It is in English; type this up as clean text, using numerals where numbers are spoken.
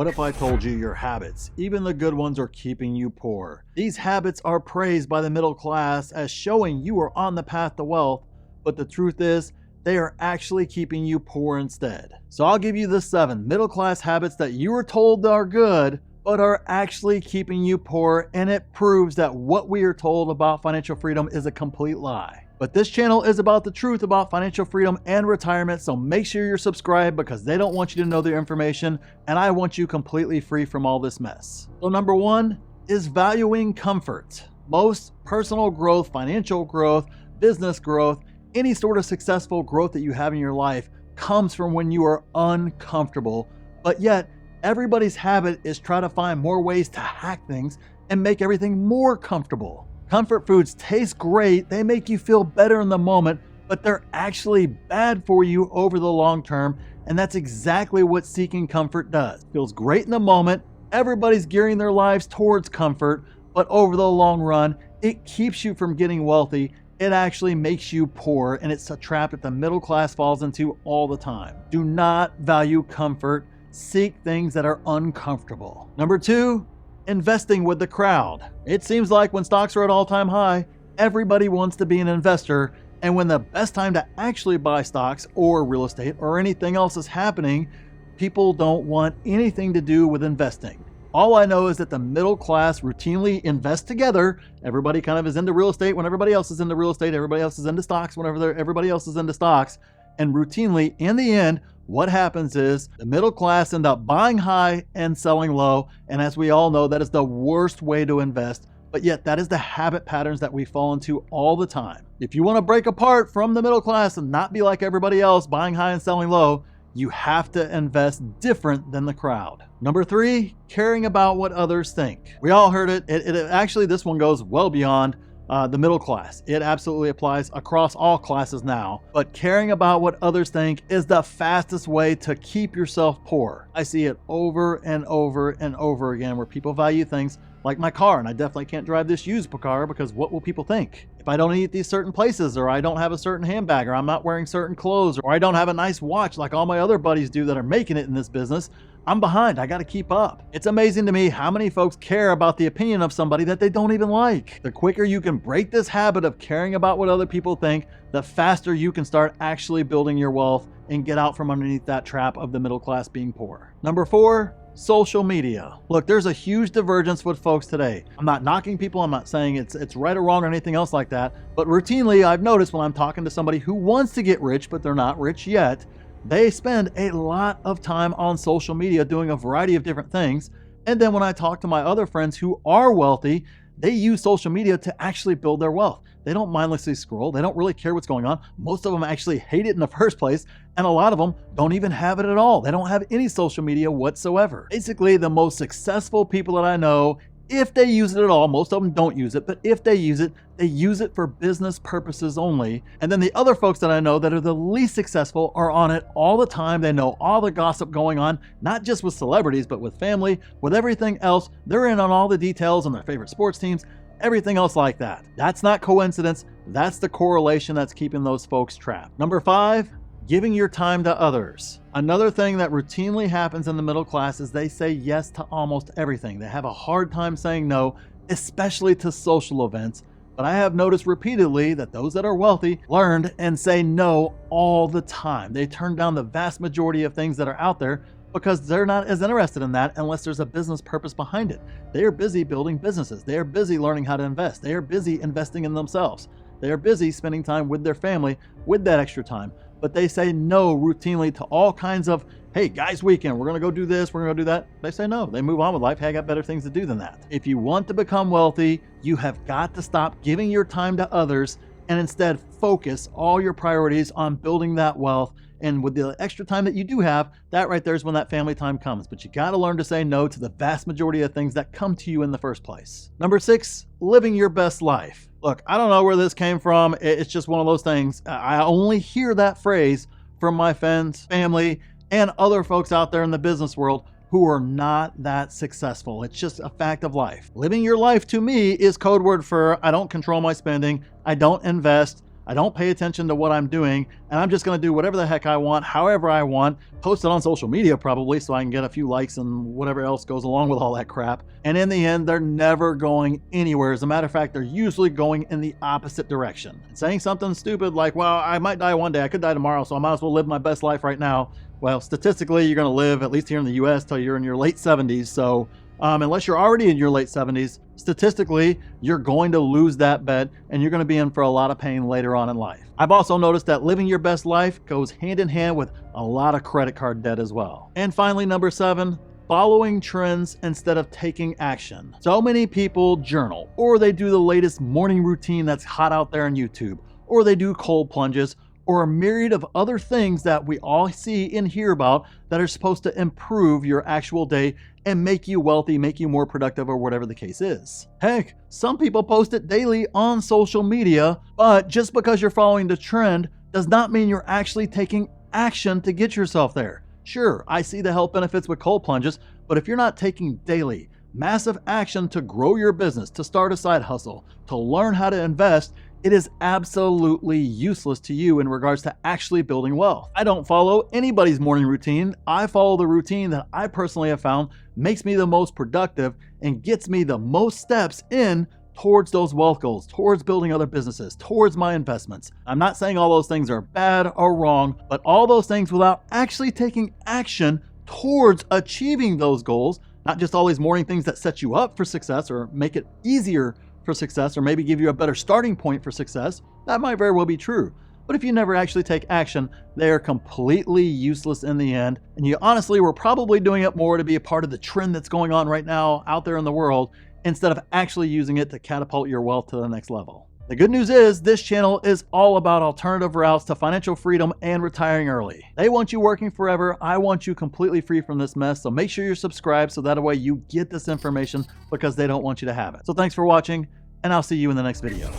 What if I told you your habits, even the good ones, are keeping you poor? These habits are praised by the middle class as showing you are on the path to wealth, but the truth is, they are actually keeping you poor instead. So I'll give you the 7 middle class habits that you were told are good, but are actually keeping you poor, and it proves that what we are told about financial freedom is a complete lie. But this channel is about the truth about financial freedom and retirement, so make sure you're subscribed because they don't want you to know their information, and I want you completely free from all this mess. So number 1 is valuing comfort. Most personal growth, financial growth, business growth, any sort of successful growth that you have in your life comes from when you are uncomfortable, but yet everybody's habit is try to find more ways to hack things and make everything more comfortable. Comfort foods taste great, they make you feel better in the moment, but they're actually bad for you over the long term, and that's exactly what seeking comfort does. Feels great in the moment, everybody's gearing their lives towards comfort, but over the long run, it keeps you from getting wealthy. It actually makes you poor, and it's a trap that the middle class falls into all the time. Do not value comfort. Seek things that are uncomfortable. Number 2, investing with the crowd. It seems like when stocks are at all-time high, everybody wants to be an investor, and when the best time to actually buy stocks or real estate or anything else is happening, people don't want anything to do with investing. All I know is that the middle class routinely invest together. Everybody kind of is into real estate when everybody else is into real estate. Everybody else is into stocks whenever everybody else is into stocks. And routinely, in the end, what happens is the middle class end up buying high and selling low. And as we all know, that is the worst way to invest. But yet that is the habit patterns that we fall into all the time. If you want to break apart from the middle class and not be like everybody else, buying high and selling low, you have to invest different than the crowd. Number 3, caring about what others think. We all heard it. Actually, this one goes well beyond the middle class. It absolutely applies across all classes now. But caring about what others think is the fastest way to keep yourself poor. I see it over and over and over again where people value things like my car, and I definitely can't drive this used car because what will people think? If I don't eat these certain places, or I don't have a certain handbag, or I'm not wearing certain clothes, or I don't have a nice watch like all my other buddies do that are making it in this business, I'm behind. I got to keep up. It's amazing to me how many folks care about the opinion of somebody that they don't even like. The quicker you can break this habit of caring about what other people think, the faster you can start actually building your wealth and get out from underneath that trap of the middle class being poor. Number 4, social media. Look, there's a huge divergence with folks today. I'm not knocking people. I'm not saying it's right or wrong or anything else like that. But routinely, I've noticed when I'm talking to somebody who wants to get rich, but they're not rich yet, they spend a lot of time on social media doing a variety of different things. And then when I talk to my other friends who are wealthy, they use social media to actually build their wealth. They don't mindlessly scroll. They don't really care what's going on. Most of them actually hate it in the first place. And a lot of them don't even have it at all. They don't have any social media whatsoever. Basically, the most successful people that I know, if they use it at all, most of them don't use it, but if they use it for business purposes only. And then the other folks that I know that are the least successful are on it all the time. They know all the gossip going on, not just with celebrities, but with family, with everything else. They're in on all the details on their favorite sports teams, everything else like that. That's not coincidence. That's the correlation that's keeping those folks trapped. Number 5, giving your time to others. Another thing that routinely happens in the middle class is they say yes to almost everything. They have a hard time saying no, especially to social events. But I have noticed repeatedly that those that are wealthy learned and say no all the time. They turn down the vast majority of things that are out there because they're not as interested in that unless there's a business purpose behind it. They are busy building businesses. They are busy learning how to invest. They are busy investing in themselves. They are busy spending time with their family with that extra time. But they say no routinely to all kinds of, hey, guys weekend, we're going to go do this, we're going to go do that. They say no. They move on with life. Hey, I got better things to do than that. If you want to become wealthy, you have got to stop giving your time to others and instead focus all your priorities on building that wealth. And with the extra time that you do have, that right there is when that family time comes. But you got to learn to say no to the vast majority of things that come to you in the first place. Number 6, living your best life. Look, I don't know where this came from. It's just one of those things. I only hear that phrase from my friends, family, and other folks out there in the business world who are not that successful. It's just a fact of life. Living your life to me is code word for I don't control my spending. I don't invest. I don't pay attention to what I'm doing, and I'm just going to do whatever the heck I want, however I want, post it on social media probably so I can get a few likes and whatever else goes along with all that crap. And in the end, they're never going anywhere. As a matter of fact, they're usually going in the opposite direction. Saying something stupid like, well, I might die one day, I could die tomorrow, so I might as well live my best life right now. Well, statistically, you're going to live, at least here in the US, till you're in your late 70s. So unless you're already in your late 70s, statistically, you're going to lose that bet and you're going to be in for a lot of pain later on in life. I've also noticed that living your best life goes hand in hand with a lot of credit card debt as well. And finally, number 7, following trends instead of taking action. So many people journal, or they do the latest morning routine that's hot out there on YouTube, or they do cold plunges, or a myriad of other things that we all see and hear about that are supposed to improve your actual day and make you wealthy, make you more productive, or whatever the case is. Heck, some people post it daily on social media, but just because you're following the trend does not mean you're actually taking action to get yourself there. Sure, I see the health benefits with cold plunges, but if you're not taking daily, massive action to grow your business, to start a side hustle, to learn how to invest, it is absolutely useless to you in regards to actually building wealth. I don't follow anybody's morning routine. I follow the routine that I personally have found makes me the most productive and gets me the most steps in towards those wealth goals, towards building other businesses, towards my investments. I'm not saying all those things are bad or wrong, but all those things without actually taking action towards achieving those goals, not just all these morning things that set you up for success or make it easier for success, or maybe give you a better starting point for success. That might very well be true. But if you never actually take action, they are completely useless in the end. And you honestly were probably doing it more to be a part of the trend that's going on right now out there in the world, instead of actually using it to catapult your wealth to the next level. The good news is this channel is all about alternative routes to financial freedom and retiring early. They want you working forever. I want you completely free from this mess. So make sure you're subscribed so that way you get this information, because they don't want you to have it. So thanks for watching, and I'll see you in the next video.